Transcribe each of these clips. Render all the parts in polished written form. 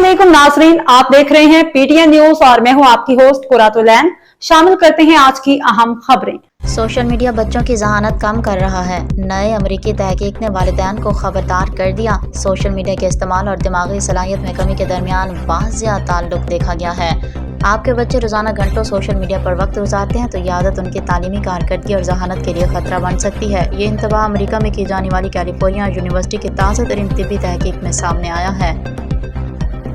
अस्सलामुअलैकुम नाजरीन, आप देख रहे हैं पीटीएन न्यूज और मैं हूं आपकी होस्ट कुरातुलैन। शामिल करते हैं आज की अहम खबरें। सोशल मीडिया बच्चों की जहानत कम कर रहा है। नए अमरीकी तहकीक ने वालिदैन को खबरदार कर दिया। सोशल मीडिया के इस्तेमाल और दिमागी सलाहियत में कमी के दरमियान वाज़िया ताल्लुक देखा गया है। आपके बच्चे रोजाना घंटों सोशल मीडिया पर वक्त गुजारते हैं तो ये आदत उनकी तालीमी कारकर्दगी और जहानत के लिए खतरा बन सकती है। ये इंतबाह अमरीका में की जाने वाली कैलिफोर्निया यूनिवर्सिटी की ताज़ा तरीन तिब्बी तहकीक में सामने आया है।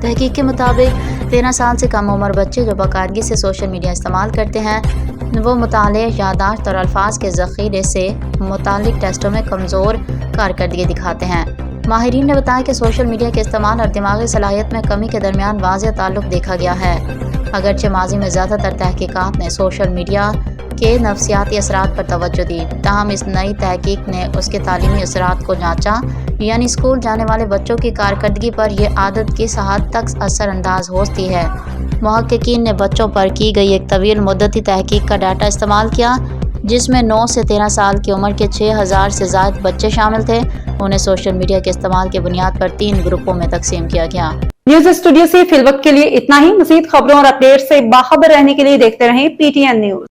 तहकीक के मुताबिक 13 साल से कम उम्र बच्चे जो बाकायदगी से सोशल मीडिया इस्तेमाल करते हैं वो मुताले, यादाश्त और अल्फाज के ज़ख़ीरे से मुतालिक टेस्टों में कमज़ोर कारकर्दगी दिखाते हैं। माहिरीन ने बताया कि सोशल मीडिया के इस्तेमाल और दिमागी सलाहियत में कमी के दरमियान वाज़िया ताल्लुक देखा गया है। अगरचे माजी में ज़्यादातर तहकीकात ने सोशल मीडिया के नफ्सियाती असरात पर तवज्जो दी, ताहम इस नई तहकीक ने उसके तालीमी असरात को जांचा, यानी स्कूल जाने वाले बच्चों की कारकर्दगी पर यह आदत किस हद तक असरअंदाज होती है। मुहक्किकीन ने बच्चों पर की गई एक तवील मुद्दती तहकीक का डाटा इस्तेमाल किया जिसमें 9 से 13 साल की उम्र के 6000 से ज़ायद बच्चे शामिल थे। उन्हें सोशल मीडिया के इस्तेमाल की बुनियाद पर 3 ग्रुपों में तकसीम किया गया। न्यूज स्टूडियो से फिलवक्त के लिए इतना ही। मज़ीद खबरों और अपडेट से बाखबर रहने के लिए देखते रहें पीटीएन न्यूज।